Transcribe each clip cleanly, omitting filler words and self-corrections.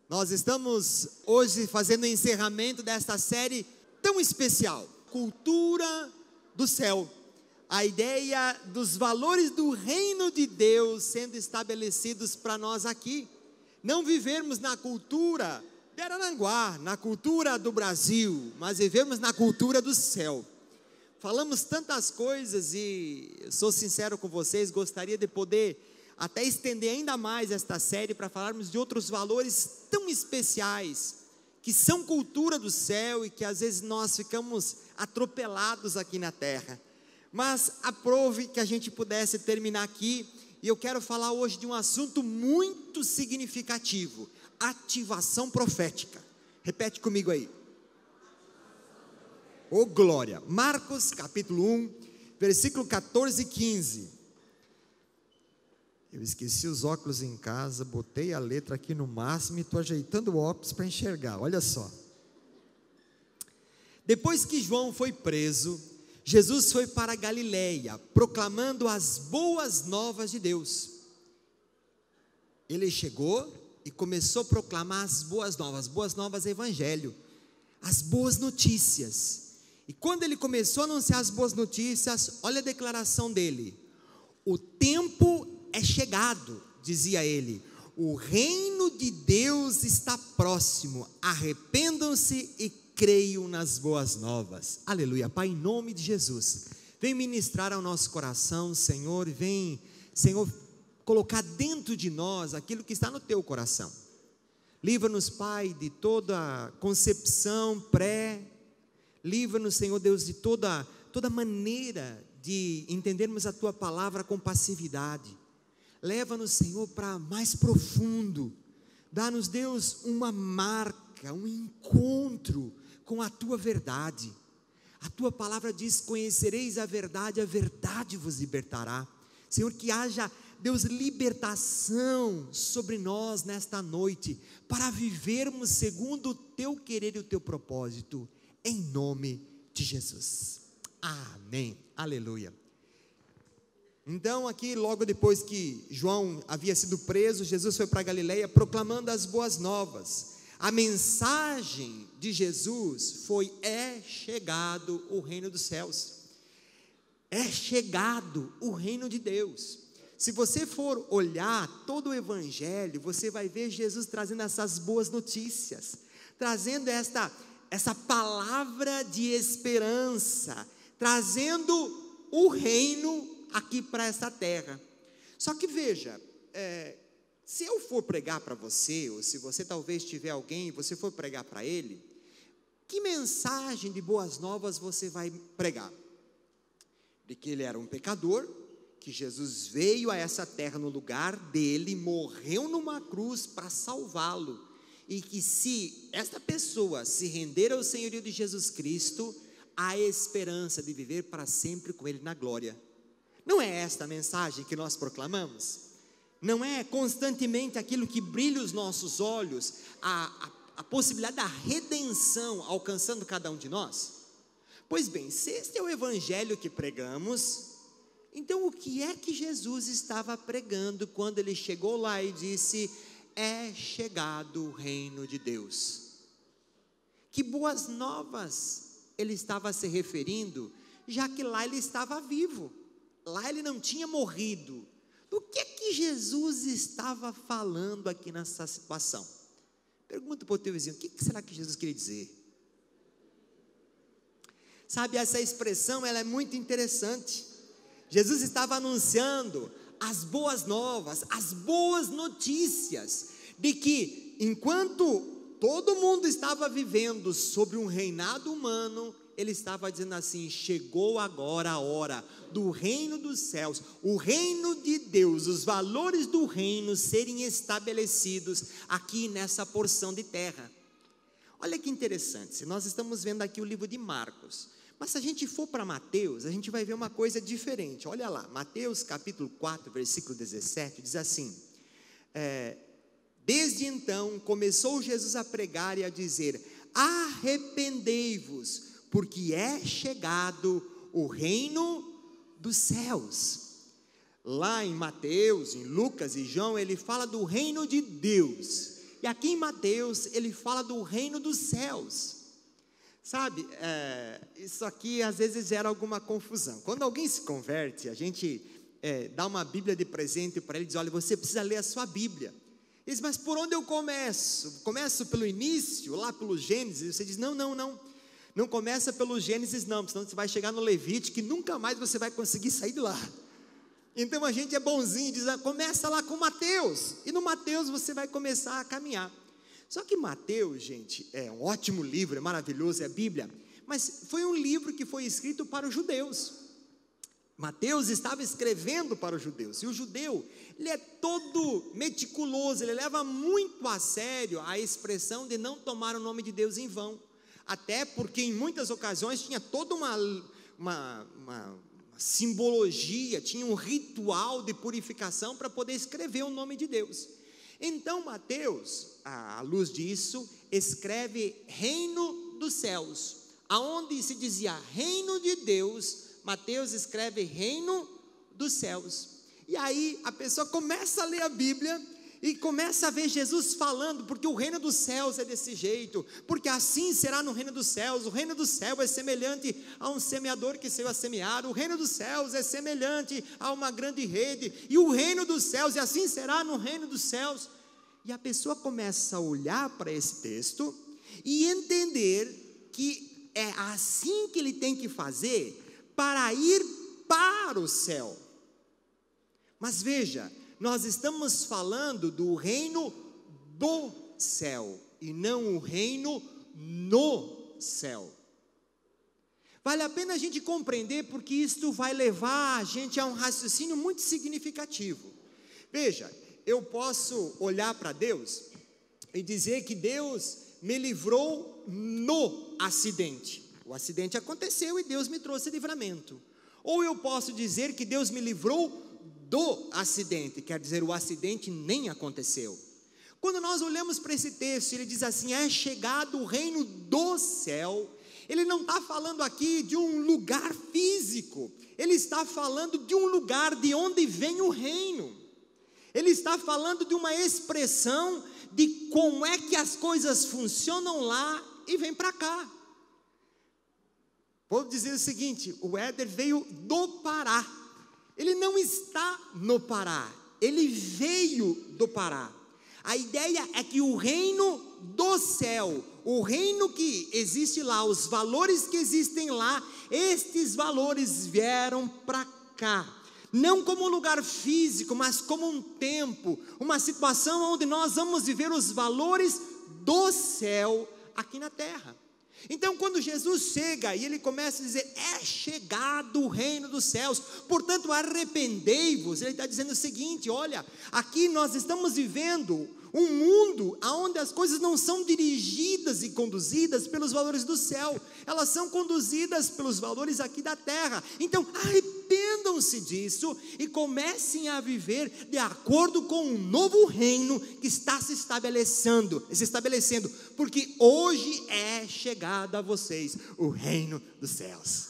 Nós estamos hoje fazendo o encerramento desta série tão especial, Cultura do Céu. A ideia dos valores do reino de Deus sendo estabelecidos para nós aqui. Não vivermos na cultura de Araranguá, na cultura do Brasil, mas vivemos na cultura do céu. Falamos tantas coisas e eu sou sincero com vocês, gostaria de poder até estender ainda mais esta série para falarmos de outros valores tão especiais, que são cultura do céu e que às vezes nós ficamos atropelados aqui na terra. Mas aprove que a gente pudesse terminar aqui, e eu quero falar hoje de um assunto muito significativo: ativação profética. Repete comigo aí. Ô glória! Marcos capítulo 1, versículo 14 e 15. Eu esqueci os óculos em casa, botei a letra aqui no máximo e estou ajeitando o óculos para enxergar, olha só. Depois que João foi preso, Jesus foi para a Galileia, proclamando as boas novas de Deus. Ele chegou e começou a proclamar as boas novas é evangelho, as boas notícias. E quando ele começou a anunciar as boas notícias, olha a declaração dele: o tempo é chegado, dizia ele, o reino de Deus está próximo, arrependam-se e creiam nas boas novas. Aleluia. Pai, em nome de Jesus, vem ministrar ao nosso coração, Senhor, vem, Senhor, colocar dentro de nós aquilo que está no teu coração. Livra-nos, Pai, de toda concepção livra-nos, Senhor Deus, de toda maneira de entendermos a tua palavra com passividade. Leva-nos, Senhor, para mais profundo. Dá-nos, Deus, uma marca, um encontro com a tua verdade. A tua palavra diz: conhecereis a verdade vos libertará. Senhor, que haja, Deus, libertação sobre nós nesta noite, para vivermos segundo o teu querer e o teu propósito, em nome de Jesus. Amém. Aleluia. Então aqui, logo depois que João havia sido preso, Jesus foi para a Galileia proclamando as boas novas. A mensagem de Jesus foi: é chegado o reino dos céus, é chegado o reino de Deus. Se você for olhar todo o evangelho, você vai ver Jesus trazendo essas boas notícias, trazendo essa palavra de esperança, trazendo o reino aqui para essa terra. Só que veja, se eu for pregar para você, ou se você talvez tiver alguém e você for pregar para ele, que mensagem de boas novas você vai pregar? De que ele era um pecador, que Jesus veio a essa terra no lugar dele, morreu numa cruz para salvá-lo, e que se esta pessoa se render ao senhorio de Jesus Cristo, há esperança de viver para sempre com ele na glória. Não é esta a mensagem que nós proclamamos? Não é constantemente aquilo que brilha os nossos olhos, a possibilidade da redenção alcançando cada um de nós? Pois bem, se este é o evangelho que pregamos, então o que é que Jesus estava pregando quando ele chegou lá e disse: é chegado o reino de Deus? Que boas novas ele estava se referindo, já que lá ele estava vivo? Lá ele não tinha morrido. Do que é que Jesus estava falando aqui nessa situação? Pergunta para o teu vizinho: o que será que Jesus queria dizer? Sabe, essa expressão, ela é muito interessante. Jesus estava anunciando as boas novas, as boas notícias, de que enquanto todo mundo estava vivendo sobre um reinado humano, ele estava dizendo assim: chegou agora a hora do reino dos céus, o reino de Deus, os valores do reino serem estabelecidos aqui nessa porção de terra. Olha que interessante, nós estamos vendo aqui o livro de Marcos, mas se a gente for para Mateus, a gente vai ver uma coisa diferente. Olha lá, Mateus capítulo 4, versículo 17, diz assim: desde então começou Jesus a pregar e a dizer: arrependei-vos, porque é chegado o reino dos céus. Lá em Mateus, em Lucas e João, ele fala do reino de Deus. E aqui em Mateus, ele fala do reino dos céus. Sabe, isso aqui às vezes gera alguma confusão. Quando alguém se converte, a gente dá uma Bíblia de presente para ele e diz: olha, você precisa ler a sua Bíblia. Ele diz: mas por onde eu começo? Começo pelo início, lá pelo Gênesis? Você diz: não começa pelo Gênesis não, senão você vai chegar no Levítico e nunca mais você vai conseguir sair de lá. Então a gente é bonzinho, diz: começa lá com Mateus, e no Mateus você vai começar a caminhar. Só que Mateus, gente, é um ótimo livro, é maravilhoso, é a Bíblia, mas foi um livro que foi escrito para os judeus. Mateus estava escrevendo para os judeus, e o judeu, ele é todo meticuloso, ele leva muito a sério a expressão de não tomar o nome de Deus em vão, até porque em muitas ocasiões tinha toda uma simbologia, tinha um ritual de purificação para poder escrever o nome de Deus. Então Mateus, à luz disso, escreve reino dos céus, aonde se dizia reino de Deus, Mateus escreve reino dos céus. E aí a pessoa começa a ler a Bíblia e começa a ver Jesus falando, porque o reino dos céus é desse jeito, porque assim será no reino dos céus. O reino dos céus é semelhante a um semeador que saiu a semear, o reino dos céus é semelhante a uma grande rede, e o reino dos céus, e assim será no reino dos céus. E a pessoa começa a olhar para esse texto e entender que é assim que ele tem que fazer para ir para o céu. Mas veja, nós estamos falando do reino do céu e não o reino no céu. Vale a pena a gente compreender, porque isto vai levar a gente a um raciocínio muito significativo. Veja, eu posso olhar para Deus e dizer que Deus me livrou no acidente. O acidente aconteceu e Deus me trouxe livramento. Ou eu posso dizer que Deus me livrou do acidente, quer dizer, o acidente nem aconteceu. Quando nós olhamos para esse texto, ele diz assim: é chegado o reino do céu. Ele não está falando aqui de um lugar físico, ele está falando de um lugar de onde vem o reino. Ele está falando de uma expressão de como é que as coisas funcionam lá e vem para cá. Vou dizer o seguinte: o Éder veio do Pará. Ele não está no Pará, ele veio do Pará. A ideia é que o reino do céu, o reino que existe lá, os valores que existem lá, estes valores vieram para cá. Não como um lugar físico, mas como um tempo, uma situação onde nós vamos viver os valores do céu aqui na terra. Então quando Jesus chega e ele começa a dizer: é chegado o reino dos céus, portanto arrependei-vos, ele está dizendo o seguinte: olha, aqui nós estamos vivendo um mundo onde as coisas não são dirigidas e conduzidas pelos valores do céu, elas são conduzidas pelos valores aqui da terra. Então arrependam-se disso e comecem a viver de acordo com um novo reino que está se estabelecendo, porque hoje é chegado a vocês o reino dos céus.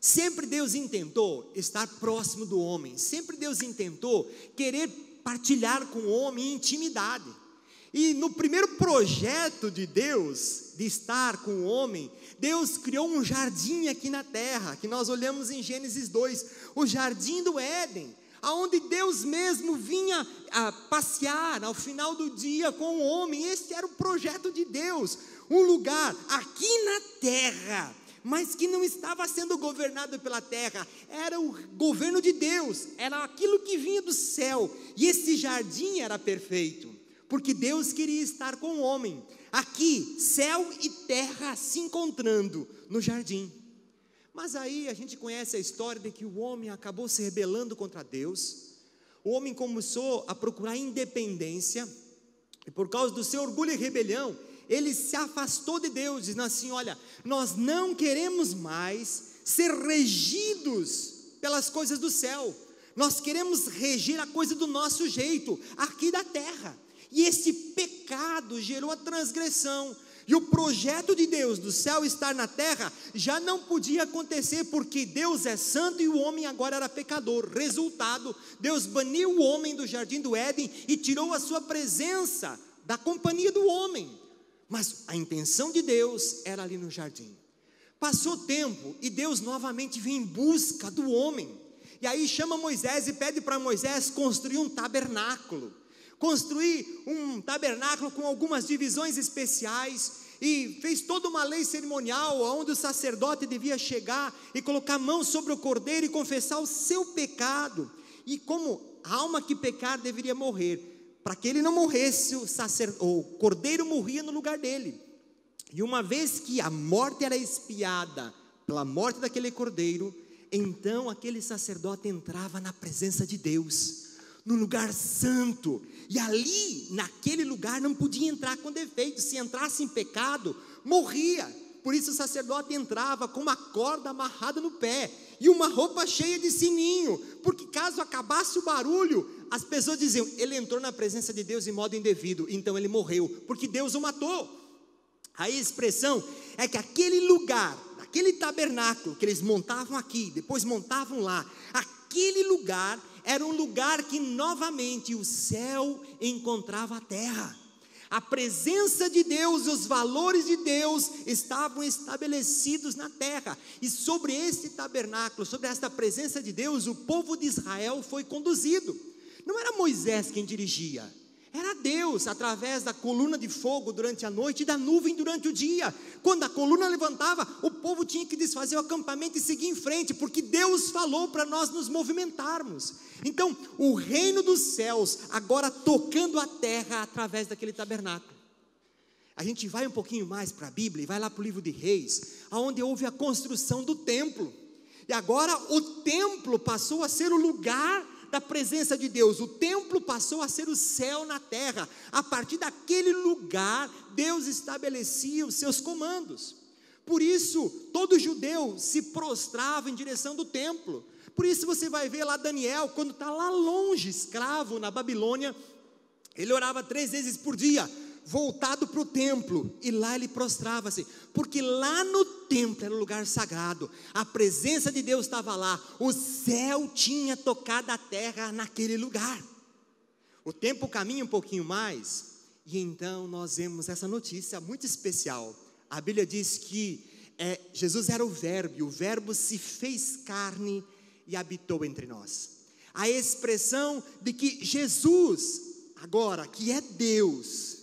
Sempre Deus intentou estar próximo do homem, sempre Deus intentou querer partilhar com o homem intimidade. E no primeiro projeto de Deus, de estar com o homem, Deus criou um jardim aqui na terra, que nós olhamos em Gênesis 2, o jardim do Éden, aonde Deus mesmo vinha a passear ao final do dia com o homem. Este era o projeto de Deus, um lugar aqui na terra, mas que não estava sendo governado pela terra, era o governo de Deus, era aquilo que vinha do céu, e esse jardim era perfeito, porque Deus queria estar com o homem, aqui, céu e terra se encontrando no jardim. Mas aí a gente conhece a história de que o homem acabou se rebelando contra Deus, o homem começou a procurar independência, e por causa do seu orgulho e rebelião, ele se afastou de Deus, dizendo assim: olha, nós não queremos mais ser regidos pelas coisas do céu, nós queremos regir a coisa do nosso jeito, aqui da terra. E esse pecado gerou a transgressão, e o projeto de Deus do céu estar na terra já não podia acontecer, porque Deus é santo e o homem agora era pecador. Resultado, Deus baniu o homem do jardim do Éden e tirou a sua presença da companhia do homem, mas a intenção de Deus era ali no jardim. Passou tempo e Deus novamente vem em busca do homem, e aí chama Moisés e pede para Moisés construir um tabernáculo, com algumas divisões especiais, e fez toda uma lei cerimonial, onde o sacerdote devia chegar e colocar a mão sobre o cordeiro e confessar o seu pecado, e como a alma que pecar deveria morrer. Para que ele não morresse, o cordeiro morria no lugar dele, e uma vez que a morte era expiada pela morte daquele cordeiro, então aquele sacerdote entrava na presença de Deus, no lugar santo, e ali, naquele lugar, não podia entrar com defeito. Se entrasse em pecado, morria. Por isso o sacerdote entrava com uma corda amarrada no pé, e uma roupa cheia de sininho, porque caso acabasse o barulho, as pessoas diziam, ele entrou na presença de Deus em modo indevido, então ele morreu, porque Deus o matou. A expressão é que aquele lugar, aquele tabernáculo que eles montavam aqui, depois montavam lá, aquele lugar era um lugar que novamente o céu encontrava a terra. A presença de Deus, os valores de Deus estavam estabelecidos na terra, e sobre este tabernáculo, sobre esta presença de Deus, o povo de Israel foi conduzido. Não era Moisés quem dirigia, era Deus, através da coluna de fogo durante a noite e da nuvem durante o dia. Quando a coluna levantava, o povo tinha que desfazer o acampamento e seguir em frente, porque Deus falou para nós nos movimentarmos. Então, o reino dos céus, agora tocando a terra através daquele tabernáculo. A gente vai um pouquinho mais para a Bíblia, e vai lá para o livro de Reis, onde houve a construção do templo, e agora o templo passou a ser o lugar da presença de Deus. O templo passou a ser o céu na terra. A partir daquele lugar, Deus estabelecia os seus comandos. Por isso, todo judeu se prostrava em direção do templo. Por isso você vai ver lá Daniel, quando está lá longe, escravo na Babilônia, ele orava 3 vezes por dia, voltado para o templo, e lá ele prostrava-se, porque lá no templo era o lugar sagrado, a presença de Deus estava lá, o céu tinha tocado a terra naquele lugar. O tempo caminha um pouquinho mais, e então nós vemos essa notícia muito especial. A Bíblia diz que Jesus era o Verbo, e o Verbo se fez carne e habitou entre nós. A expressão de que Jesus, agora que é Deus,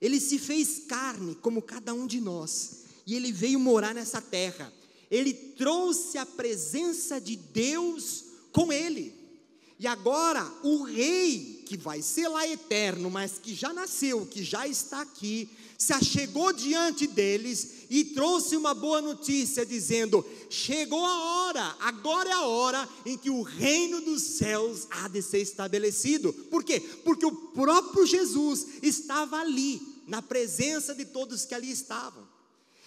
ele se fez carne como cada um de nós, e ele veio morar nessa terra. Ele trouxe a presença de Deus com ele, e agora o rei, que vai ser lá eterno, mas que já nasceu, que já está aqui, se achegou diante deles e trouxe uma boa notícia, dizendo: chegou a hora, agora é a hora em que o reino dos céus há de ser estabelecido. Por quê? Porque o próprio Jesus estava ali, na presença de todos que ali estavam.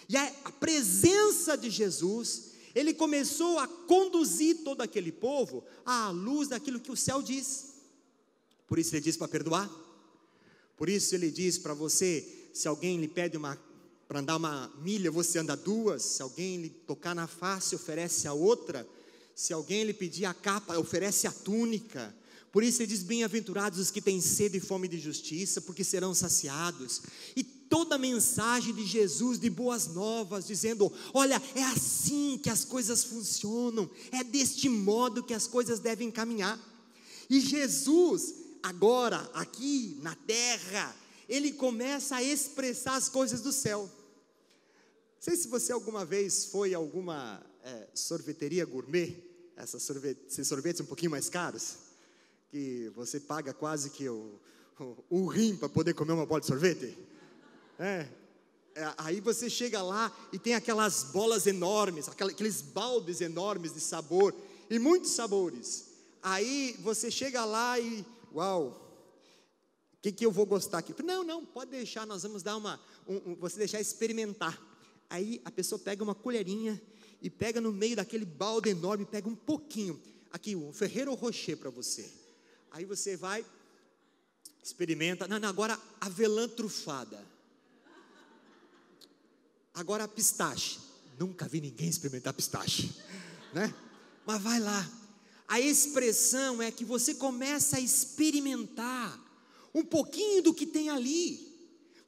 E a presença de Jesus, ele começou a conduzir todo aquele povo à luz daquilo que o céu diz. Por isso ele diz para perdoar. Por isso ele diz para você, se alguém lhe pede para andar 1 milha, você anda 2. Se alguém lhe tocar na face, oferece a outra. Se alguém lhe pedir a capa, oferece a túnica. Por isso ele diz: bem-aventurados os que têm sede e fome de justiça, porque serão saciados. E toda a mensagem de Jesus, de boas novas, dizendo: olha, é assim que as coisas funcionam, é deste modo que as coisas devem caminhar. E Jesus, agora, aqui na terra, ele começa a expressar as coisas do céu. Não sei se você alguma vez foi a alguma sorveteria gourmet, esses sorvetes um pouquinho mais caros, que você paga quase que um rim para poder comer uma bola de sorvete. Aí você chega lá e tem aquelas bolas enormes, aqueles baldes enormes de sabor, e muitos sabores. Aí você chega lá e, uau, o que eu vou gostar aqui? Não, pode deixar, nós vamos dar você deixar experimentar. Aí a pessoa pega uma colherinha e pega no meio daquele balde enorme, pega um pouquinho, aqui um Ferrero Rocher para você. Aí você vai, experimenta, agora avelã trufada, agora pistache. Nunca vi ninguém experimentar pistache, né? Mas vai lá. A expressão é que você começa a experimentar um pouquinho do que tem ali.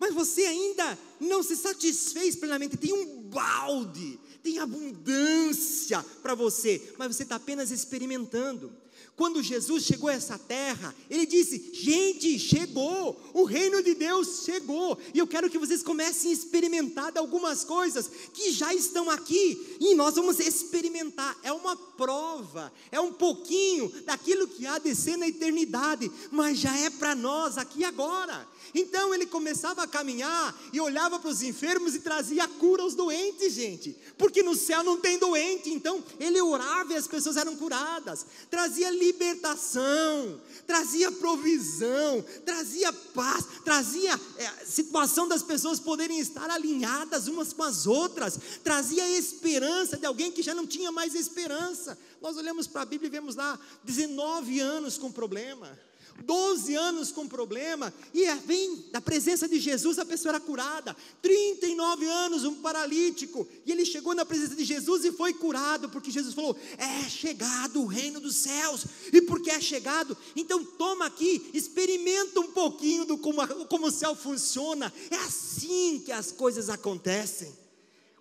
mas você ainda não se satisfez plenamente, tem um balde, tem abundância para você, mas você está apenas experimentando. Quando Jesus chegou a essa terra, Ele disse: gente, chegou, o reino de Deus chegou, e eu quero que vocês comecem a experimentar de algumas coisas que já estão aqui, e nós vamos experimentar. É uma prova, é um pouquinho daquilo que há de ser na eternidade, mas já é para nós aqui agora. Então Ele começava a caminhar e olhava para os enfermos e trazia cura aos doentes, gente, porque no céu não tem doente. Então Ele orava e as pessoas eram curadas, trazia libertação, trazia provisão, trazia paz, trazia situação das pessoas poderem estar alinhadas umas com as outras, trazia esperança de alguém que já não tinha mais esperança. Nós olhamos para a Bíblia e vemos lá 19 anos com problema, 12 anos com problema, e vem da presença de Jesus, a pessoa era curada. 39 anos, um paralítico, e ele chegou na presença de Jesus e foi curado, porque Jesus falou: é chegado o reino dos céus. E porque é chegado, então toma aqui, experimenta um pouquinho do como o céu funciona. É assim que as coisas acontecem.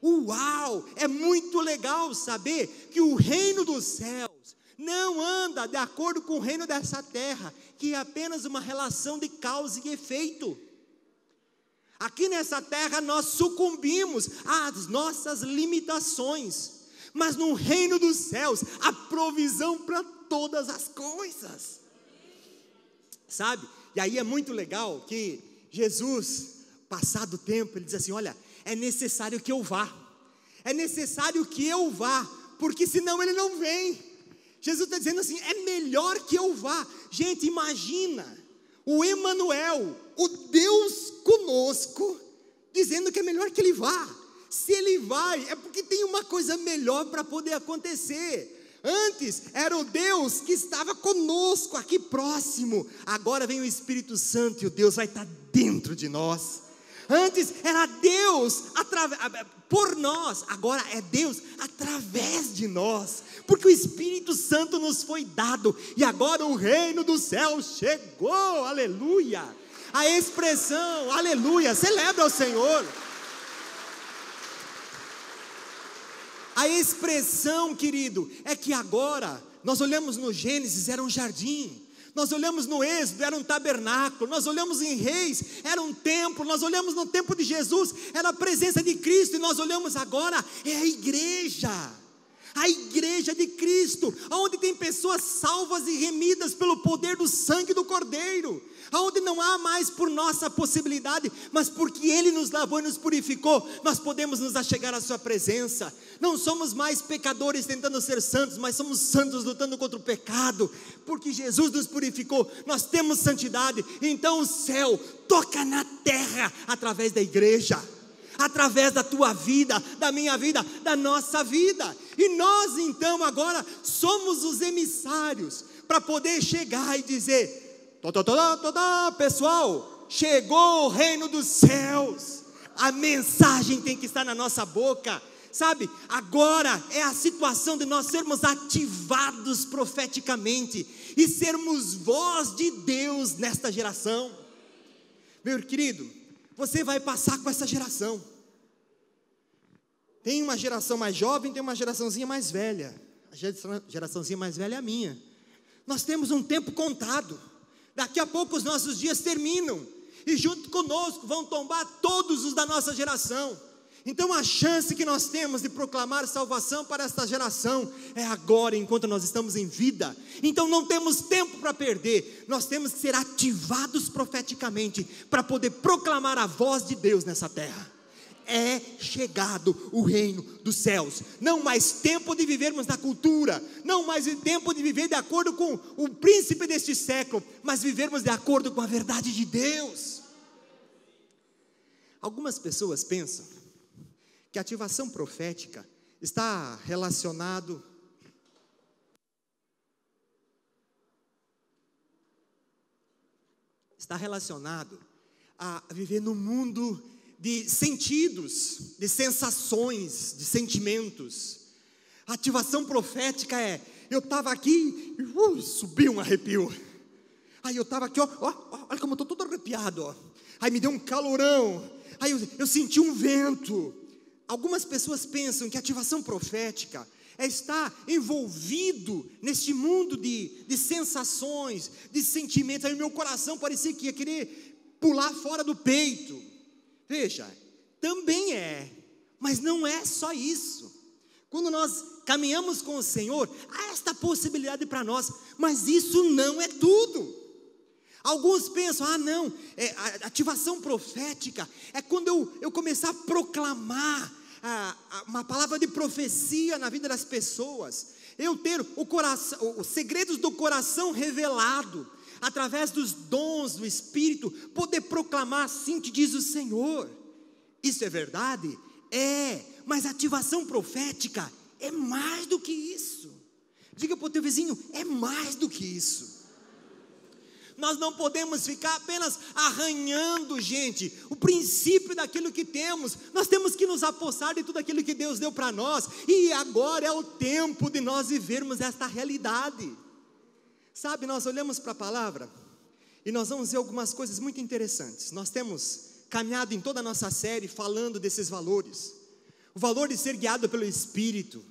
Uau, é muito legal saber que o reino dos céus não anda de acordo com o reino dessa terra, que é apenas uma relação de causa e efeito. Aqui nessa terra nós sucumbimos às nossas limitações, mas no reino dos céus há provisão para todas as coisas, sabe? E aí é muito legal que Jesus, passado o tempo, Ele diz assim: olha, é necessário que eu vá, porque senão Ele não vem. Jesus está dizendo assim: é melhor que eu vá. Gente, imagina o Emanuel, o Deus conosco, dizendo que é melhor que Ele vá. Se Ele vai, é porque tem uma coisa melhor para poder acontecer. Antes era o Deus que estava conosco aqui próximo, agora vem o Espírito Santo e o Deus vai estar dentro de nós. Antes era Deus por nós, agora é Deus através de nós, porque o Espírito Santo nos foi dado, e agora o reino do céu chegou, aleluia. A expressão, aleluia, celebra o Senhor. A expressão, querido, é que agora, nós olhamos no Gênesis, era um jardim. Nós olhamos no Êxodo, era um tabernáculo. Nós olhamos em Reis, era um templo. Nós olhamos no tempo de Jesus, era a presença de Cristo. E nós olhamos agora, é a igreja de Cristo, onde tem pessoas salvas e remidas pelo poder do sangue do Cordeiro, onde não há mais por nossa possibilidade, mas porque Ele nos lavou e nos purificou, nós podemos nos achegar à sua presença. Não somos mais pecadores tentando ser santos, mas somos santos lutando contra o pecado, porque Jesus nos purificou, nós temos santidade. Então o céu toca na terra através da igreja, através da tua vida, da minha vida, da nossa vida. E nós então agora somos os emissários para poder chegar e dizer: pessoal, chegou o reino dos céus. A mensagem tem que estar na nossa boca, sabe? Agora é a situação de nós sermos ativados profeticamente e sermos voz de Deus nesta geração. Meu querido, você vai passar com essa geração. Tem uma geração mais jovem, tem uma geraçãozinha mais velha. A geraçãozinha mais velha é a minha. Nós temos um tempo contado. Daqui a pouco os nossos dias terminam, e junto conosco vão tombar todos os da nossa geração. Então a chance que nós temos de proclamar salvação para esta geração é agora, enquanto nós estamos em vida. Então não temos tempo para perder. Nós temos que ser ativados profeticamente para poder proclamar a voz de Deus nessa terra. É chegado o reino dos céus. Não mais tempo de vivermos na cultura, não mais tempo de viver de acordo com o príncipe deste século, mas vivermos de acordo com a verdade de Deus. Algumas pessoas pensam que a ativação profética está relacionado a viver no mundo de sentidos, de sensações, de sentimentos. A ativação profética é: eu estava aqui, subiu um arrepio. Aí eu estava aqui, olha como eu estou todo arrepiado, Aí me deu um calorão. Aí eu senti um vento. Algumas pessoas pensam que ativação profética é estar envolvido neste mundo de sensações, de sentimentos. Aí o meu coração parecia que ia querer pular fora do peito. Veja, também é, mas não é só isso. Quando nós caminhamos com o Senhor, há esta possibilidade para nós, mas isso não é tudo. Alguns pensam, não, a ativação profética é quando eu começar a proclamar uma palavra de profecia na vida das pessoas, eu ter os segredos do coração revelado, através dos dons do Espírito, poder proclamar assim que diz o Senhor. Isso é verdade? É, mas ativação profética é mais do que isso. Diga para o teu vizinho, é mais do que isso. Nós não podemos ficar apenas arranhando, gente, o princípio daquilo que temos. Nós temos que nos apossar de tudo aquilo que Deus deu para nós. E agora é o tempo de nós vivermos esta realidade. Sabe, nós olhamos para a palavra e nós vamos ver algumas coisas muito interessantes. Nós temos caminhado em toda a nossa série falando desses valores. O valor de ser guiado pelo Espírito.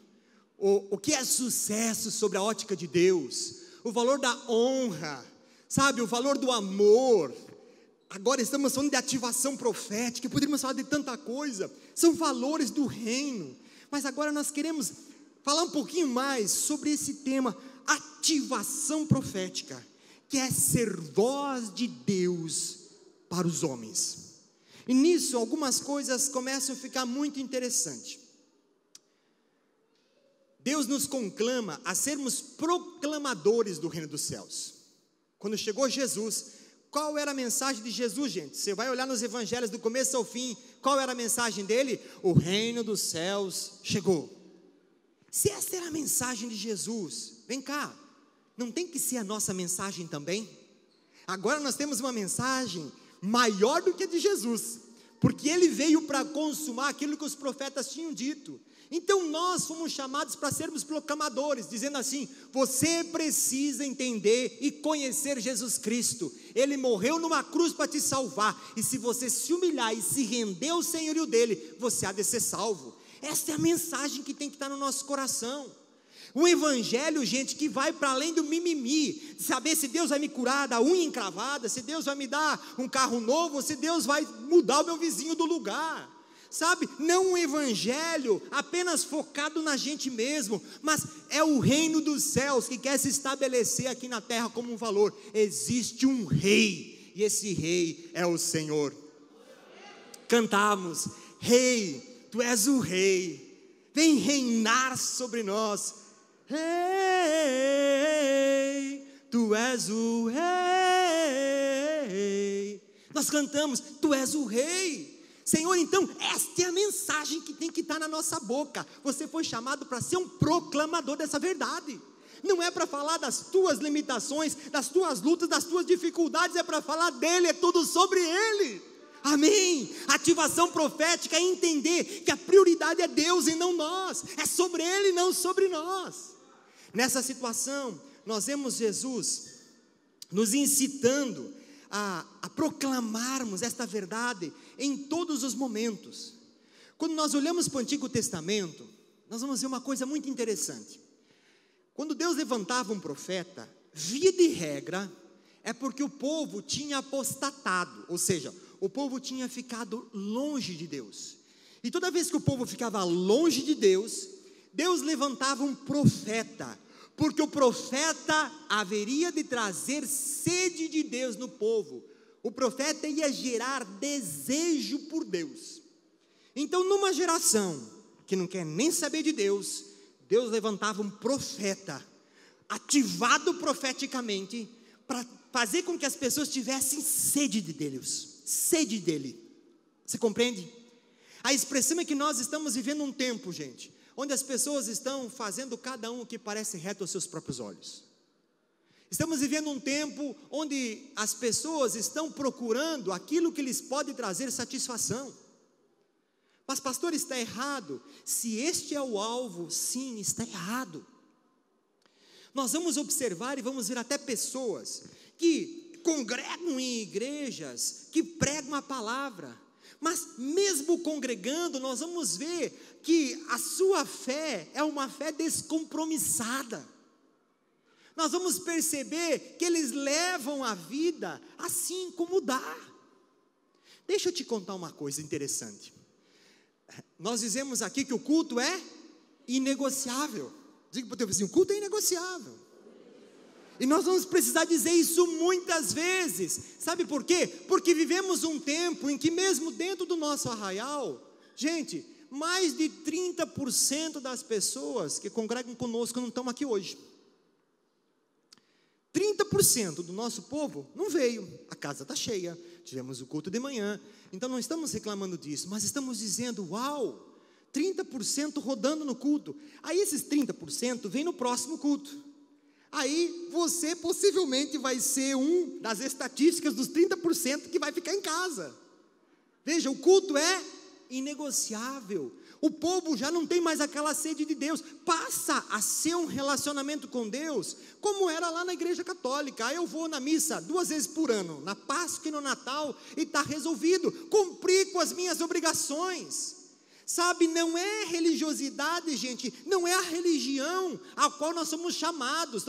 O que é sucesso sobre a ótica de Deus. O valor da honra. Sabe, o valor do amor. Agora estamos falando de ativação profética, poderíamos falar de tanta coisa, são valores do reino, mas agora nós queremos falar um pouquinho mais sobre esse tema, ativação profética, que é ser voz de Deus para os homens. E nisso algumas coisas começam a ficar muito interessantes. Deus nos conclama a sermos proclamadores do reino dos céus. Quando chegou Jesus, qual era a mensagem de Jesus, gente? Você vai olhar nos evangelhos do começo ao fim, qual era a mensagem dele? O reino dos céus chegou. Se essa era a mensagem de Jesus, vem cá, não tem que ser a nossa mensagem também? Agora nós temos uma mensagem maior do que a de Jesus, porque ele veio para consumar aquilo que os profetas tinham dito. Então nós fomos chamados para sermos proclamadores, dizendo assim, você precisa entender e conhecer Jesus Cristo, Ele morreu numa cruz para te salvar, e se você se humilhar e se render ao senhorio dEle, você há de ser salvo. Essa é a mensagem que tem que estar no nosso coração. Um evangelho, gente, que vai para além do mimimi, saber se Deus vai me curar da unha encravada, se Deus vai me dar um carro novo, se Deus vai mudar o meu vizinho do lugar. Sabe, não um evangelho apenas focado na gente mesmo, mas é o reino dos céus que quer se estabelecer aqui na terra como um valor. Existe um rei, e esse rei é o Senhor. Cantamos, Rei, Tu és o rei, vem reinar sobre nós. Rei, Tu és o rei. Nós cantamos, Tu és o rei. Senhor, então, esta é a mensagem que tem que estar na nossa boca. Você foi chamado para ser um proclamador dessa verdade. Não é para falar das tuas limitações, das tuas lutas, das tuas dificuldades, é para falar dele, é tudo sobre ele. Amém? Ativação profética é entender que a prioridade é Deus e não nós. É sobre ele e não sobre nós. Nessa situação, nós vemos Jesus nos incitando a proclamarmos esta verdade em todos os momentos. Quando nós olhamos para o Antigo Testamento, nós vamos ver uma coisa muito interessante. Quando Deus levantava um profeta, via de regra, é porque o povo tinha apostatado, ou seja, o povo tinha ficado longe de Deus. E toda vez que o povo ficava longe de Deus, Deus levantava um profeta, porque o profeta haveria de trazer sede de Deus no povo. O profeta ia gerar desejo por Deus. Então, numa geração que não quer nem saber de Deus, Deus levantava um profeta, ativado profeticamente, para fazer com que as pessoas tivessem sede de Deus, sede dele. Você compreende? A expressão é que nós estamos vivendo um tempo, gente, onde as pessoas estão fazendo cada um o que parece reto aos seus próprios olhos. Estamos vivendo um tempo onde as pessoas estão procurando aquilo que lhes pode trazer satisfação. Mas pastor, está errado. Se este é o alvo, sim, está errado. Nós vamos observar e vamos ver até pessoas que congregam em igrejas que pregam a palavra, mas mesmo congregando, nós vamos ver que a sua fé é uma fé descompromissada. Nós vamos perceber que eles levam a vida assim como dá. Deixa eu te contar uma coisa interessante. Nós dizemos aqui que o culto é inegociável. Diga para o teu vizinho, o culto é inegociável. E nós vamos precisar dizer isso muitas vezes. Sabe por quê? Porque vivemos um tempo em que mesmo dentro do nosso arraial, gente, mais de 30% das pessoas que congregam conosco não estão aqui hoje. 30% do nosso povo não veio, a casa está cheia, tivemos o culto de manhã, então não estamos reclamando disso, mas estamos dizendo, uau, 30% rodando no culto, aí esses 30% vem no próximo culto, aí você possivelmente vai ser um das estatísticas dos 30% que vai ficar em casa. Veja, o culto é inegociável, o povo já não tem mais aquela sede de Deus, passa a ser um relacionamento com Deus, como era lá na igreja católica. Aí eu vou na missa 2 vezes por ano, na Páscoa e no Natal, e está resolvido, cumpri com as minhas obrigações. Sabe, não é religiosidade, gente, não é a religião a qual nós somos chamados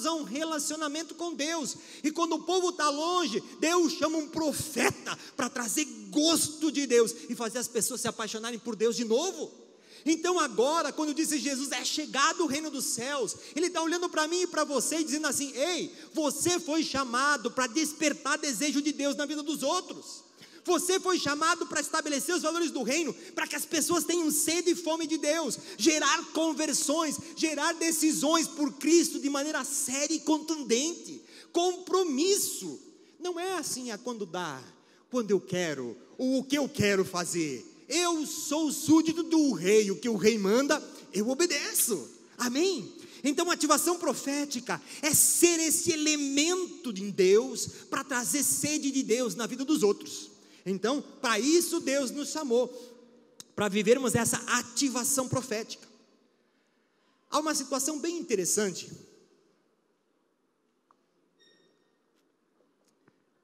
a um relacionamento com Deus, e quando o povo está longe, Deus chama um profeta, para trazer gosto de Deus, e fazer as pessoas se apaixonarem por Deus de novo. Então agora, quando disse Jesus, é chegado o reino dos céus, Ele está olhando para mim e para você, e dizendo assim, ei, você foi chamado para despertar desejo de Deus na vida dos outros. Você foi chamado para estabelecer os valores do reino, para que as pessoas tenham sede e fome de Deus, gerar conversões, gerar decisões por Cristo de maneira séria e contundente, compromisso. Não é assim a quando dá, quando eu quero, ou o que eu quero fazer. Eu sou súdito do rei, o que o rei manda, eu obedeço, amém? Então ativação profética é ser esse elemento de Deus, para trazer sede de Deus na vida dos outros. Então, para isso Deus nos chamou, para vivermos essa ativação profética. Há uma situação bem interessante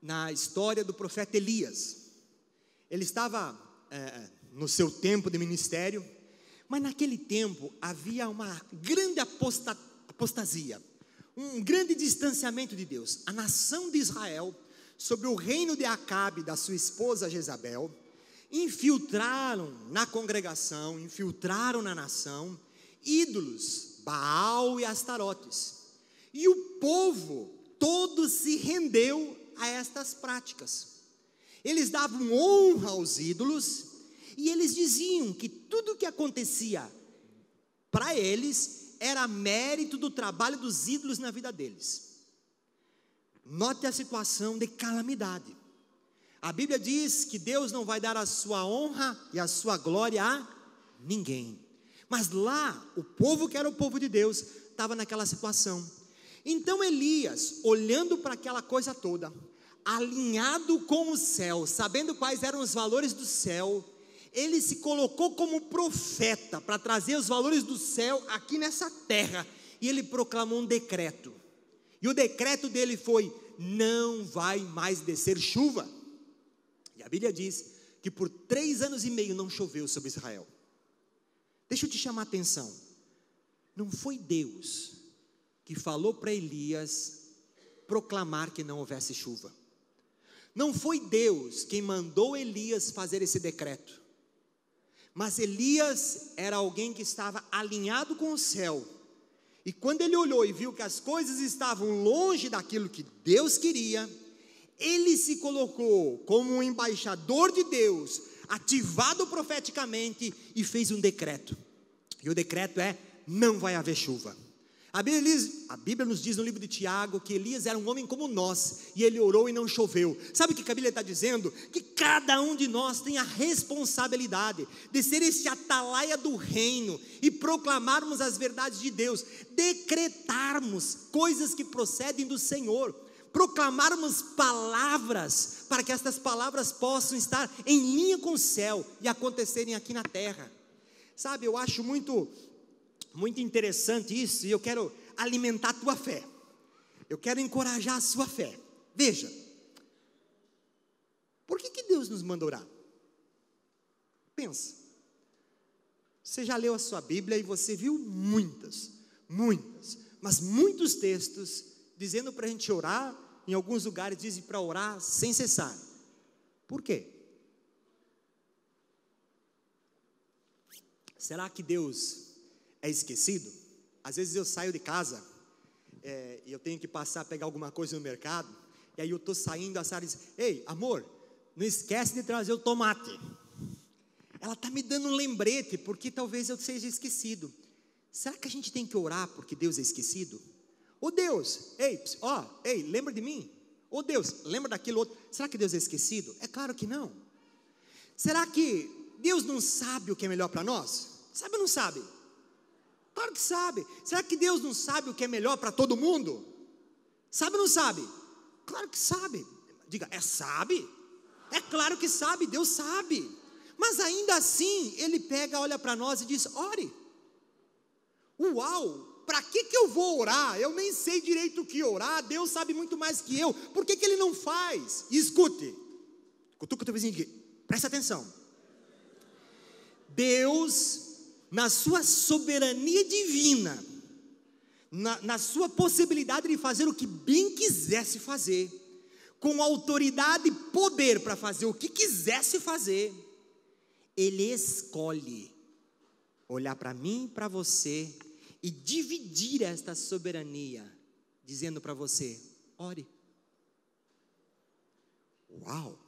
na história do profeta Elias. Ele estava no seu tempo de ministério, mas naquele tempo havia uma grande apostasia, um grande distanciamento de Deus. A nação de Israel, sobre o reino de Acabe, da sua esposa Jezabel, infiltraram na congregação, infiltraram na nação, ídolos, Baal e Astarotes, e o povo todo se rendeu a estas práticas. Eles davam honra aos ídolos, e eles diziam que tudo o que acontecia para eles, era mérito do trabalho dos ídolos na vida deles. Note a situação de calamidade. A Bíblia diz que Deus não vai dar a sua honra e a sua glória a ninguém. Mas lá, o povo que era o povo de Deus, estava naquela situação. Então Elias, olhando para aquela coisa toda, alinhado com o céu, sabendo quais eram os valores do céu, ele se colocou como profeta, para trazer os valores do céu aqui nessa terra, e ele proclamou um decreto. E o decreto dele foi, não vai mais descer chuva. E a Bíblia diz que por 3 anos e meio não choveu sobre Israel. Deixa eu te chamar a atenção. Não foi Deus que falou para Elias proclamar que não houvesse chuva. Não foi Deus quem mandou Elias fazer esse decreto. Mas Elias era alguém que estava alinhado com o céu. E quando ele olhou e viu que as coisas estavam longe daquilo que Deus queria, ele se colocou como um embaixador de Deus, ativado profeticamente, e fez um decreto. E o decreto é, não vai haver chuva. A Bíblia nos diz no livro de Tiago que Elias era um homem como nós, e ele orou e não choveu. Sabe o que a Bíblia está dizendo? Que cada um de nós tem a responsabilidade de ser esse atalaia do reino, e proclamarmos as verdades de Deus, decretarmos coisas que procedem do Senhor, proclamarmos palavras, para que estas palavras possam estar em linha com o céu, e acontecerem aqui na terra. Sabe, eu acho muito interessante isso, e eu quero alimentar a tua fé, eu quero encorajar a sua fé. Veja, por que Deus nos manda orar? Pensa, você já leu a sua Bíblia e você viu muitos textos dizendo para a gente orar. Em alguns lugares dizem para orar sem cessar. Por quê? Será que Deus é esquecido? Às vezes eu saio de casa e eu tenho que passar a pegar alguma coisa no mercado, e aí eu estou saindo, a Sara diz: ei, amor, não esquece de trazer o tomate. Ela está me dando um lembrete, porque talvez eu seja esquecido. Será que a gente tem que orar porque Deus é esquecido? Ô Deus, ei, lembra de mim? Ô Deus, lembra daquilo outro? Será que Deus é esquecido? É claro que não. Será que Deus não sabe o que é melhor para nós? Sabe ou não sabe? Claro que sabe. Será que Deus não sabe o que é melhor para todo mundo? Sabe ou não sabe? Claro que sabe. Diga, sabe? É claro que sabe, Deus sabe. Mas ainda assim, Ele pega, olha para nós e diz: ore. Uau! Para que eu vou orar? Eu nem sei direito o que orar, Deus sabe muito mais que eu. Por que Ele não faz? E escute, cutuca o teu vizinho aqui, presta atenção. Deus, na sua soberania divina, na sua possibilidade de fazer o que bem quisesse fazer, com autoridade e poder para fazer o que quisesse fazer, Ele escolhe olhar para mim e para você e dividir esta soberania, dizendo para você: ore. Uau,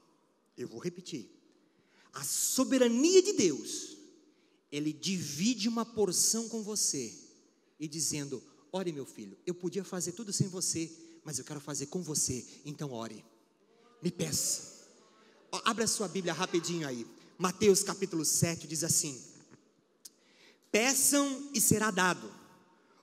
eu vou repetir. A soberania de Deus, Ele divide uma porção com você, e dizendo: ore meu filho, eu podia fazer tudo sem você, mas eu quero fazer com você, então ore, me peça. Abre a sua Bíblia rapidinho aí, Mateus capítulo 7 diz assim: peçam e será dado,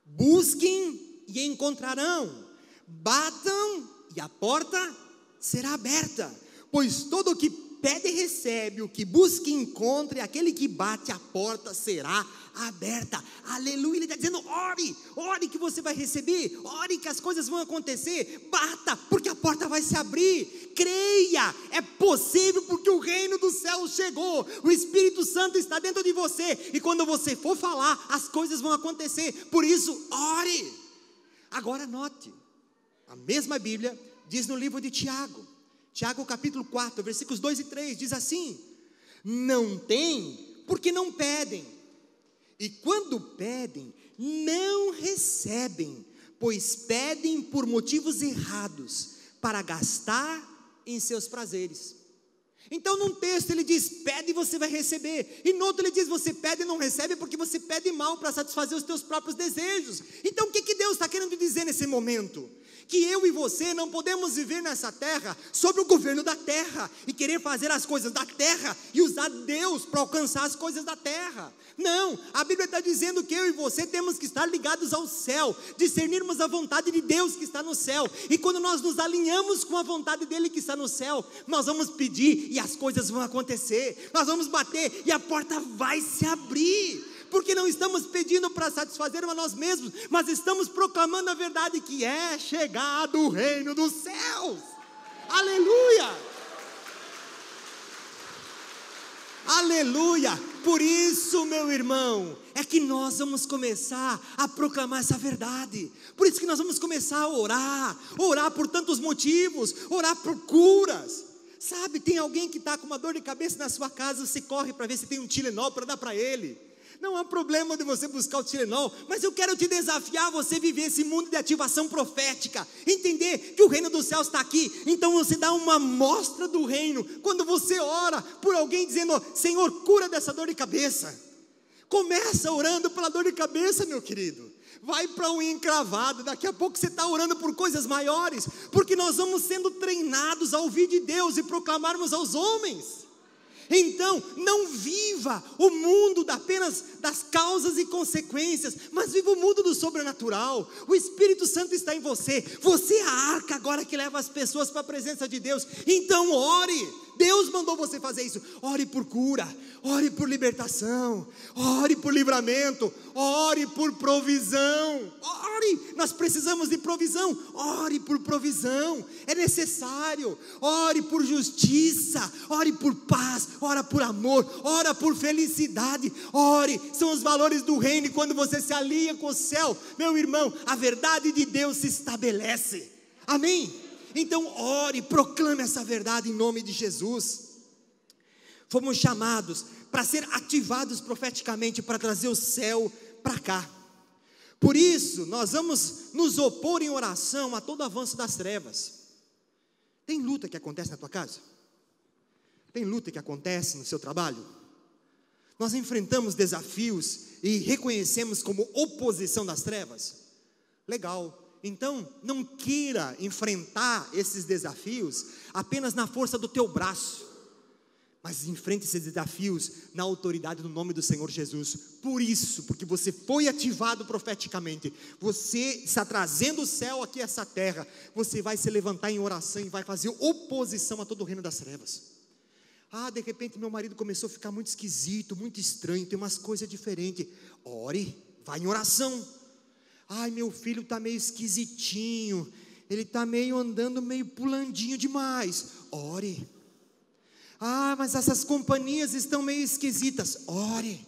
busquem e encontrarão, batam e a porta será aberta, pois todo o que pede recebe, o que busca encontra, e aquele que bate a porta será aberta. Aleluia. Ele está dizendo: ore que você vai receber, ore que as coisas vão acontecer, bata porque a porta vai se abrir, creia, é possível porque o reino do céu chegou, o Espírito Santo está dentro de você, e quando você for falar, as coisas vão acontecer. Por isso, ore. Agora note, a mesma Bíblia diz no livro de Tiago capítulo 4, versículos 2 e 3, diz assim: não tem porque não pedem, e quando pedem, não recebem, pois pedem por motivos errados, para gastar em seus prazeres. Então num texto ele diz: pede e você vai receber, e no outro ele diz: você pede e não recebe porque você pede mal para satisfazer os teus próprios desejos. Então o que Deus está querendo dizer nesse momento? Que eu e você não podemos viver nessa terra sob o governo da terra e querer fazer as coisas da terra e usar Deus para alcançar as coisas da terra. Não, a Bíblia está dizendo que eu e você temos que estar ligados ao céu, discernirmos a vontade de Deus que está no céu, e quando nós nos alinhamos com a vontade dele que está no céu, nós vamos pedir e as coisas vão acontecer, nós vamos bater e a porta vai se abrir, porque não estamos pedindo para satisfazer a nós mesmos, mas estamos proclamando a verdade, que é chegado o reino dos céus. Aleluia, aleluia. Por isso, meu irmão, é que nós vamos começar a proclamar essa verdade. Por isso que nós vamos começar a orar por tantos motivos, orar por curas. Sabe, tem alguém que está com uma dor de cabeça na sua casa, você corre para ver se tem um Tilenol para dar para ele. Não há problema de você buscar o Tilenol, mas eu quero te desafiar a você viver esse mundo de ativação profética, entender que o reino dos céus está aqui. Então você dá uma amostra do reino, quando você ora por alguém dizendo: Senhor, cura dessa dor de cabeça. Começa orando pela dor de cabeça, meu querido, vai para o encravado, daqui a pouco você está orando por coisas maiores, porque nós vamos sendo treinados a ouvir de Deus e proclamarmos aos homens. Então, não viva o mundo apenas das causas e consequências, mas viva o mundo do sobrenatural. O Espírito Santo está em você, você é a arca agora que leva as pessoas para a presença de Deus. Então ore, Deus mandou você fazer isso. Ore por cura, ore por libertação, ore por livramento, ore por provisão, nós precisamos de provisão, ore por provisão, é necessário, ore por justiça, ore por paz, ora por amor, ora por felicidade, são os valores do reino, e quando você se alia com o céu, meu irmão, a verdade de Deus se estabelece, amém? Então ore, proclame essa verdade em nome de Jesus. Fomos chamados para ser ativados profeticamente, para trazer o céu para cá. Por isso, nós vamos nos opor em oração a todo avanço das trevas. Tem luta que acontece na tua casa? Tem luta que acontece no seu trabalho? Nós enfrentamos desafios e reconhecemos como oposição das trevas? Legal. Então, não queira enfrentar esses desafios apenas na força do teu braço, mas enfrente esses desafios na autoridade do nome do Senhor Jesus. Por isso, porque você foi ativado profeticamente, você está trazendo o céu aqui a essa terra, você vai se levantar em oração e vai fazer oposição a todo o reino das trevas. De repente meu marido começou a ficar muito esquisito, muito estranho, tem umas coisas diferentes. Ore, vai em oração. Meu filho está meio esquisitinho, ele está meio andando, meio pulandinho demais. Ore. Mas essas companhias estão meio esquisitas. Ore.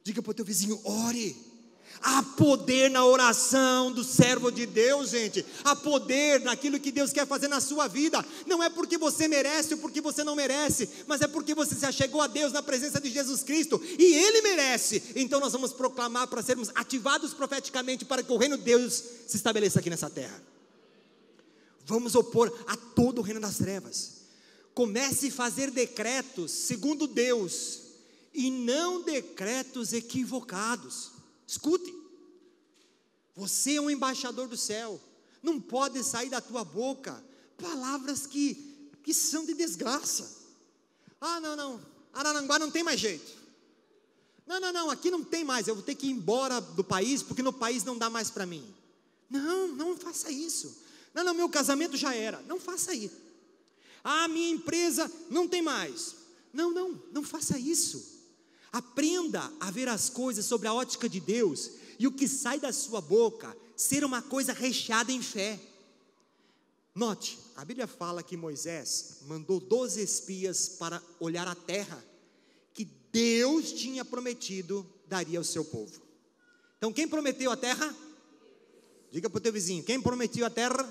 Diga para o teu vizinho, ore. Há poder na oração do servo de Deus, gente. Há poder naquilo que Deus quer fazer na sua vida. Não é porque você merece ou porque você não merece, mas é porque você se achegou a Deus na presença de Jesus Cristo, e Ele merece. Então nós vamos proclamar para sermos ativados profeticamente, para que o reino de Deus se estabeleça aqui nessa terra. Vamos opor a todo o reino das trevas. Comece a fazer decretos segundo Deus, e não decretos equivocados. Escute, você é um embaixador do céu, não pode sair da tua boca palavras que são de desgraça. Não, Araranguá não tem mais jeito. Não, aqui não tem mais, eu vou ter que ir embora do país, porque no país não dá mais para mim. Não faça isso. Não, meu casamento já era, não faça isso. Minha empresa não tem mais. Não faça isso. Aprenda a ver as coisas sobre a ótica de Deus, e o que sai da sua boca ser uma coisa recheada em fé. Note, a Bíblia fala que Moisés mandou 12 espias para olhar a terra que Deus tinha prometido daria ao seu povo. Então quem prometeu a terra? Diga para o teu vizinho, quem prometeu a terra?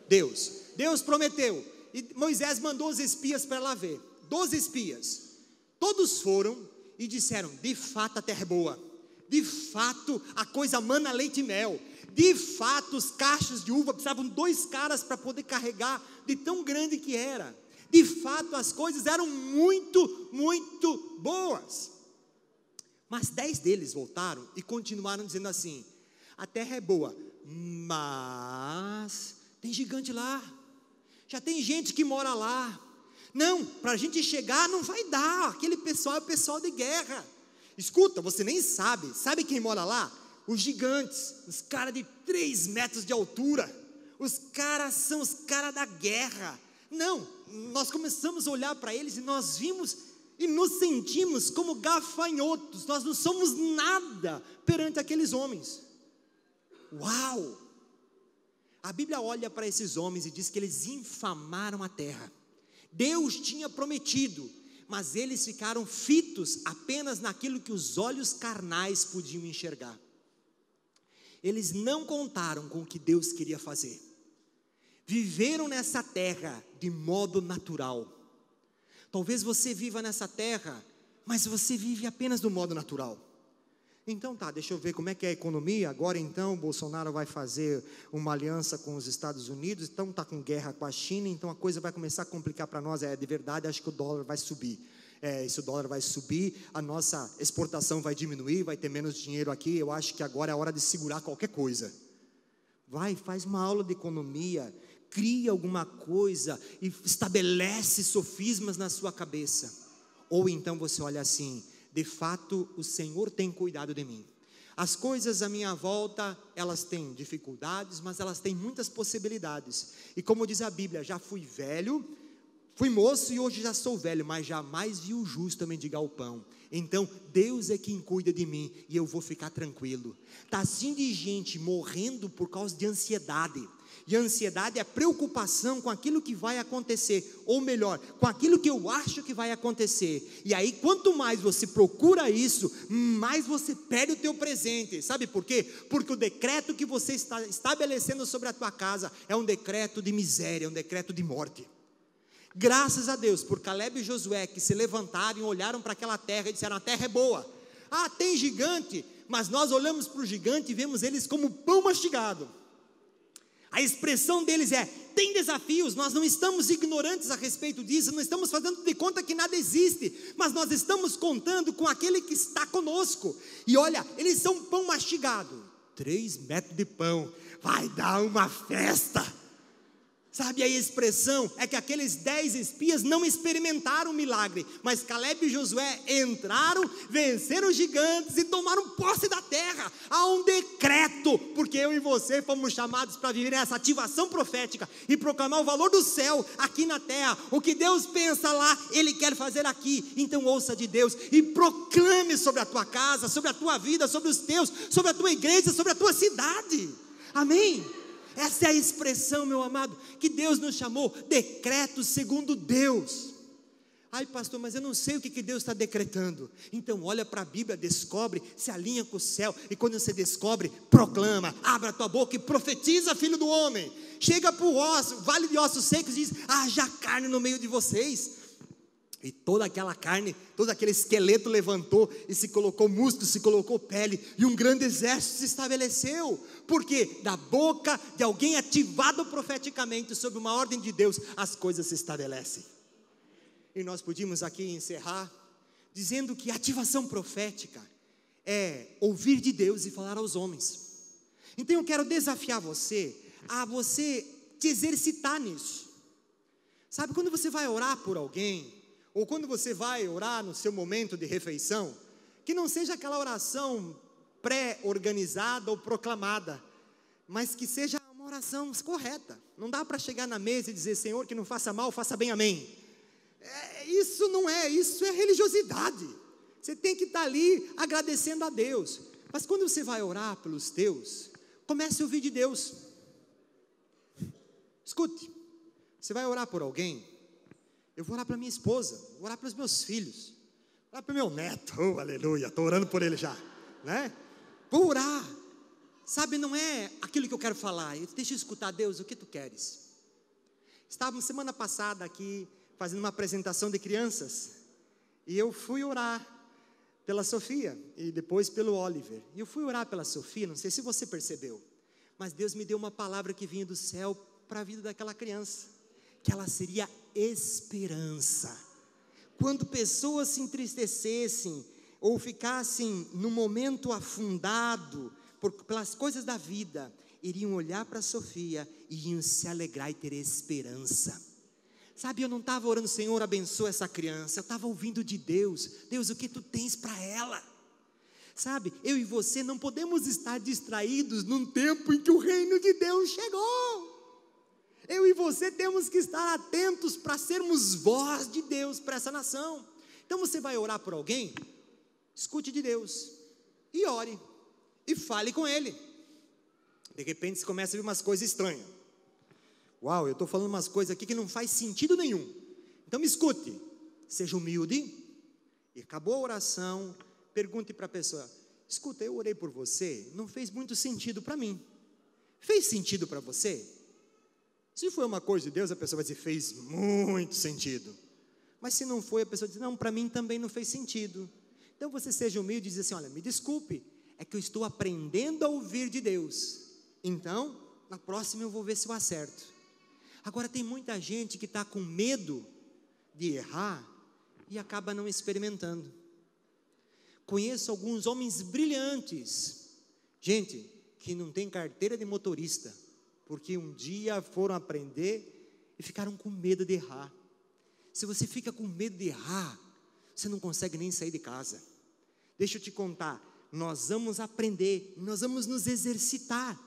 Deus. Deus prometeu, e Moisés mandou os espias para lá ver. 12 espias, todos foram e disseram, de fato a terra é boa, de fato a coisa mana leite e mel, de fato os cachos de uva precisavam 2 caras para poder carregar, de tão grande que era, de fato as coisas eram muito, muito boas. Mas 10 deles voltaram e continuaram dizendo assim, a terra é boa, mas tem gigante lá, já tem gente que mora lá. Não, para a gente chegar não vai dar, aquele pessoal é o pessoal de guerra. Escuta, você nem sabe quem mora lá? Os gigantes, os caras de 3 metros de altura, os caras são os caras da guerra. Não, nós começamos a olhar para eles e nós vimos e nos sentimos como gafanhotos, nós não somos nada perante aqueles homens. Uau! A Bíblia olha para esses homens e diz que eles infamaram a terra. Deus tinha prometido, mas eles ficaram fitos apenas naquilo que os olhos carnais podiam enxergar. Eles não contaram com o que Deus queria fazer. Viveram nessa terra de modo natural. Talvez você viva nessa terra, mas você vive apenas do modo natural. Então deixa eu ver como é que é a economia. Agora então, Bolsonaro vai fazer uma aliança com os Estados Unidos, então está com guerra com a China, então a coisa vai começar a complicar para nós. De verdade, acho que o dólar vai subir. Se o dólar vai subir, a nossa exportação vai diminuir, vai ter menos dinheiro aqui, eu acho que agora é a hora de segurar qualquer coisa. Faz uma aula de economia, cria alguma coisa e estabelece sofismas na sua cabeça. Ou então você olha assim, de fato o Senhor tem cuidado de mim. As coisas à minha volta, elas têm dificuldades, mas elas têm muitas possibilidades. E como diz a Bíblia, já fui velho, Fui moço e hoje já sou velho, mas jamais vi o justo mendigar o pão. Então Deus é quem cuida de mim e eu vou ficar tranquilo. Está assim de gente morrendo por causa de ansiedade. E a ansiedade é a preocupação com aquilo que vai acontecer, ou melhor, com aquilo que eu acho que vai acontecer. E aí quanto mais você procura isso, mais você perde o teu presente. Sabe por quê? Porque o decreto que você está estabelecendo sobre a tua casa é um decreto de miséria, é um decreto de morte. Graças a Deus por Caleb e Josué, que se levantaram e olharam para aquela terra e disseram: a terra é boa. Ah, tem gigante, mas nós olhamos para o gigante e vemos eles como pão mastigado. A expressão deles é: tem desafios, nós não estamos ignorantes a respeito disso, não estamos fazendo de conta que nada existe, mas nós estamos contando com aquele que está conosco. E olha, eles são pão mastigado, 3 metros de pão, vai dar uma festa. Sabe, a expressão é que aqueles 10 espias não experimentaram o milagre, mas Caleb e Josué entraram, venceram os gigantes e tomaram posse da terra. Há um decreto, porque eu e você fomos chamados para viver essa ativação profética e proclamar o valor do céu aqui na terra. O que Deus pensa lá, Ele quer fazer aqui. Então ouça de Deus e proclame sobre a tua casa, sobre a tua vida, sobre os teus, sobre a tua igreja, sobre a tua cidade. Amém? Essa é a expressão, meu amado, que Deus nos chamou, decreto segundo Deus. Ai pastor, mas eu não sei o que Deus está decretando. Então olha para a Bíblia, descobre, se alinha com o céu. E quando você descobre, proclama, abre a tua boca e profetiza, filho do homem. Chega para o vale de ossos secos e diz: haja carne no meio de vocês. E toda aquela carne, todo aquele esqueleto levantou e se colocou músculo, se colocou pele, e um grande exército se estabeleceu. Porque da boca de alguém ativado profeticamente sobre uma ordem de Deus, as coisas se estabelecem. E nós podíamos aqui encerrar dizendo que ativação profética é ouvir de Deus e falar aos homens. Então eu quero desafiar você a você te exercitar nisso. Sabe, quando você vai orar por alguém, ou quando você vai orar no seu momento de refeição, que não seja aquela oração pré-organizada ou proclamada, mas que seja uma oração correta. Não dá para chegar na mesa e dizer: Senhor, que não faça mal, faça bem, amém. Isso não é, isso é religiosidade. Você tem que estar ali agradecendo a Deus. Mas quando você vai orar pelos teus, comece a ouvir de Deus. Escute, você vai orar por alguém. Eu vou orar para minha esposa, vou orar para os meus filhos, vou orar para o meu neto, oh, aleluia, estou orando por ele já, né? Vou orar, sabe, não é aquilo que eu quero falar, deixa eu escutar. Deus, o que tu queres? Estávamos semana passada aqui, fazendo uma apresentação de crianças, e eu fui orar pela Sofia, e depois pelo Oliver, e eu fui orar pela Sofia, não sei se você percebeu, mas Deus me deu uma palavra que vinha do céu para a vida daquela criança, que ela seria esperança. Quando pessoas se entristecessem, ou ficassem num momento afundado, pelas coisas da vida, iriam olhar para a Sofia, e iriam se alegrar e ter esperança. Sabe, eu não estava orando: Senhor, abençoa essa criança, eu estava ouvindo de Deus: Deus, o que tu tens para ela? Sabe, eu e você não podemos estar distraídos num tempo em que o reino de Deus chegou. Eu e você temos que estar atentos para sermos voz de Deus para essa nação. Então você vai orar por alguém, escute de Deus, e ore, e fale com ele. De repente você começa a ver umas coisas estranhas. Uau, eu estou falando umas coisas aqui que não faz sentido nenhum. Então me escute, seja humilde, e acabou a oração, pergunte para a pessoa: escuta, eu orei por você, não fez muito sentido para mim. Fez sentido para você? Se foi uma coisa de Deus, a pessoa vai dizer: fez muito sentido. Mas se não foi, a pessoa diz: não, para mim também não fez sentido. Então você seja humilde e diz assim: olha, me desculpe, é que eu estou aprendendo a ouvir de Deus. Então, na próxima eu vou ver se eu acerto. Agora tem muita gente que está com medo de errar e acaba não experimentando. Conheço alguns homens brilhantes, gente que não tem carteira de motorista, porque um dia foram aprender e ficaram com medo de errar. Se você fica com medo de errar, você não consegue nem sair de casa. Deixa eu te contar, nós vamos aprender, nós vamos nos exercitar.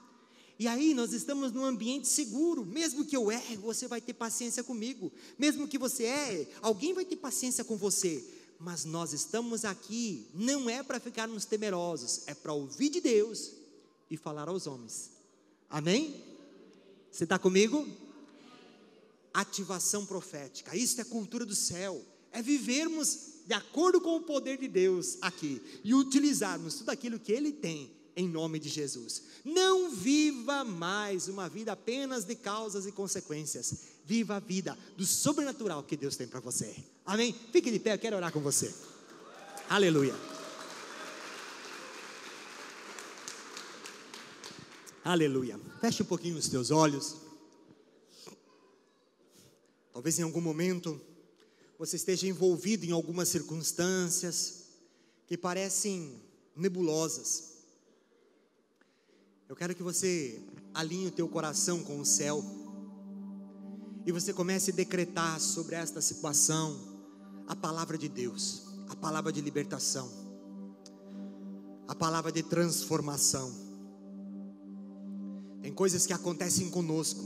E aí nós estamos num ambiente seguro. Mesmo que eu erre, você vai ter paciência comigo. Mesmo que você erre, alguém vai ter paciência com você. Mas nós estamos aqui, não é para ficarmos temerosos, é para ouvir de Deus e falar aos homens. Amém? Você está comigo? Ativação profética, isso é cultura do céu. É vivermos de acordo com o poder de Deus aqui e utilizarmos tudo aquilo que Ele tem, em nome de Jesus. Não viva mais uma vida apenas de causas e consequências. Viva a vida do sobrenatural que Deus tem para você. Amém? Fique de pé, eu quero orar com você. Aleluia. Aleluia. Feche um pouquinho os teus olhos. Talvez em algum momento você esteja envolvido em algumas circunstâncias que parecem nebulosas. Eu quero que você alinhe o teu coração com o céu e você comece a decretar sobre esta situação a palavra de Deus, a palavra de libertação, a palavra de transformação. Tem coisas que acontecem conosco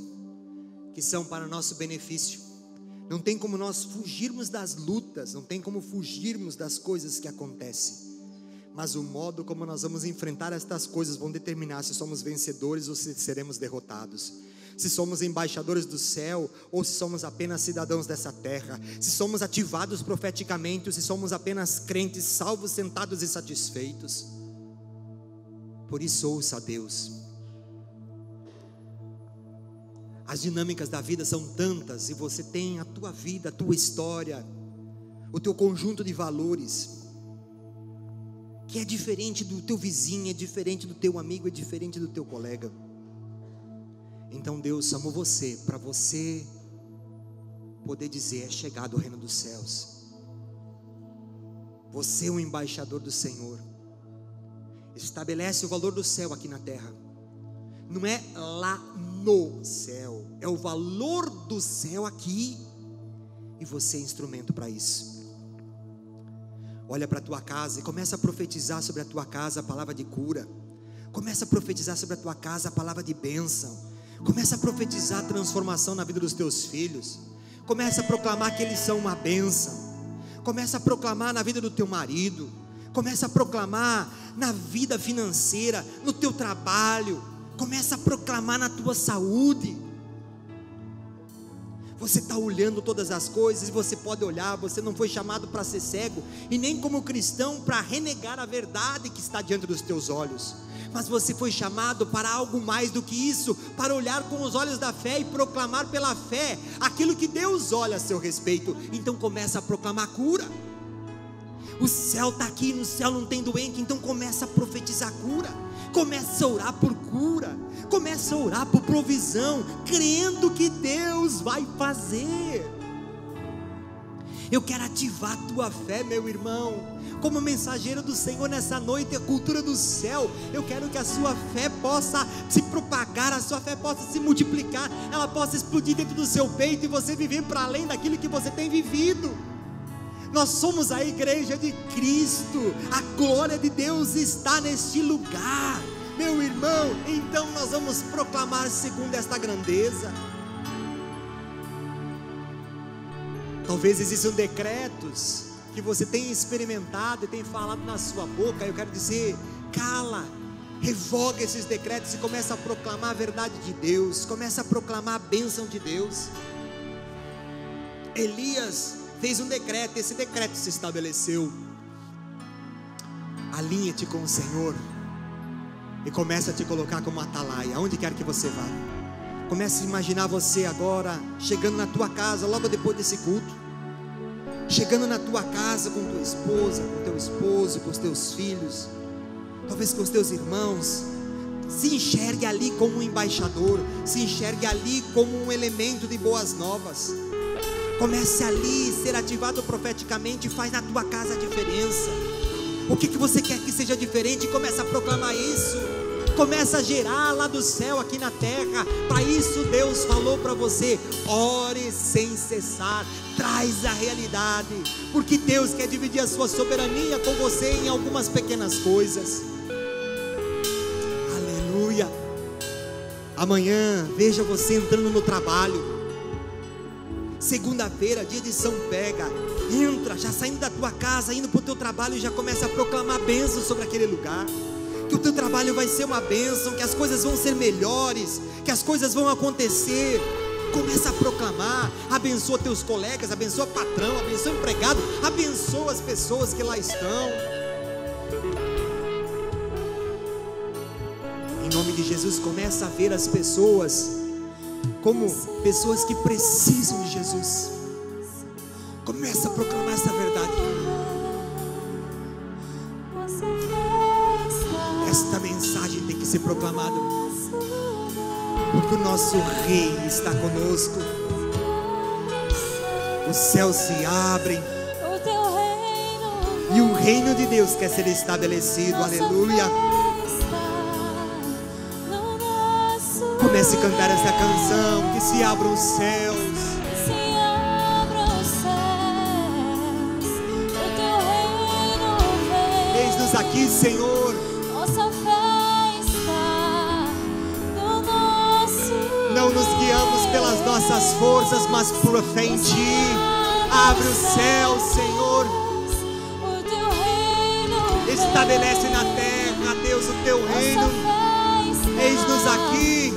que são para o nosso benefício. Não tem como nós fugirmos das lutas, não tem como fugirmos das coisas que acontecem. Mas o modo como nós vamos enfrentar estas coisas vão determinar se somos vencedores ou se seremos derrotados. Se somos embaixadores do céu ou se somos apenas cidadãos dessa terra. Se somos ativados profeticamente ou se somos apenas crentes salvos, sentados e satisfeitos. Por isso ouça a Deus. As dinâmicas da vida são tantas e você tem a tua vida, a tua história, o teu conjunto de valores que é diferente do teu vizinho, é diferente do teu amigo, é diferente do teu colega. Então Deus chamou você para você poder dizer: é chegado o reino dos céus. Você é um embaixador do Senhor. Estabelece o valor do céu aqui na terra. Não é lá no céu, é o valor do céu aqui. E você é instrumento para isso. Olha para a tua casa e começa a profetizar sobre a tua casa a palavra de cura. Começa a profetizar sobre a tua casa a palavra de bênção. Começa a profetizar a transformação na vida dos teus filhos. Começa a proclamar que eles são uma bênção. Começa a proclamar na vida do teu marido. Começa a proclamar na vida financeira, no teu trabalho. Começa a proclamar na tua saúde. Você está olhando todas as coisas e você pode olhar. Você não foi chamado para ser cego e nem como cristão para renegar a verdade que está diante dos teus olhos. Mas você foi chamado para algo mais do que isso, para olhar com os olhos da fé e proclamar pela fé aquilo que Deus olha a seu respeito. Então começa a proclamar cura. O céu está aqui, no céu não tem doente, então começa a profetizar cura. Começa a orar por cura. Começa a orar por provisão, crendo que Deus vai fazer. Eu quero ativar a tua fé, meu irmão, como mensageiro do Senhor nessa noite, a cultura do céu. Eu quero que a sua fé possa se propagar, a sua fé possa se multiplicar, ela possa explodir dentro do seu peito e você viver para além daquilo que você tem vivido. Nós somos a igreja de Cristo, a glória de Deus está neste lugar, meu irmão. Então nós vamos proclamar segundo esta grandeza. Talvez existam decretos que você tenha experimentado e tenha falado na sua boca. Eu quero dizer, cala, revoga esses decretos e começa a proclamar a verdade de Deus, começa a proclamar a bênção de Deus. Elias fez um decreto, esse decreto se estabeleceu. Alinha-te com o Senhor e começa a te colocar como atalaia, aonde quer que você vá. Comece a imaginar você agora chegando na tua casa, logo depois desse culto, chegando na tua casa com tua esposa, com teu esposo, com os teus filhos, talvez com os teus irmãos. Se enxergue ali como um embaixador, se enxergue ali como um elemento de boas novas. Comece ali a ser ativado profeticamente, faz na tua casa a diferença. O que você quer que seja diferente? Começa a proclamar isso. Começa a gerar lá do céu aqui na terra. Para isso Deus falou para você: ore sem cessar. Traz a realidade, porque Deus quer dividir a sua soberania com você em algumas pequenas coisas. Aleluia. Amanhã, veja você entrando no trabalho. Segunda-feira, dia de São Pega. Entra, já saindo da tua casa, indo para o teu trabalho, e já começa a proclamar bênção sobre aquele lugar. Que o teu trabalho vai ser uma bênção, que as coisas vão ser melhores, que as coisas vão acontecer. Começa a proclamar. Abençoa teus colegas, abençoa o patrão, abençoa o empregado, abençoa as pessoas que lá estão. Em nome de Jesus, começa a ver as pessoas como pessoas que precisam de Jesus. Começa a proclamar essa verdade. Esta mensagem tem que ser proclamada, porque o nosso Rei está conosco. Os céus se abrem e o reino de Deus quer ser estabelecido. Aleluia. Comece a cantar essa canção. Que se abram os céus. Eis-nos aqui, Senhor. Não nos guiamos pelas nossas forças, mas por fé em Ti. Abre o céu, Senhor. Estabelece na terra, Deus, o Teu reino. Eis-nos aqui.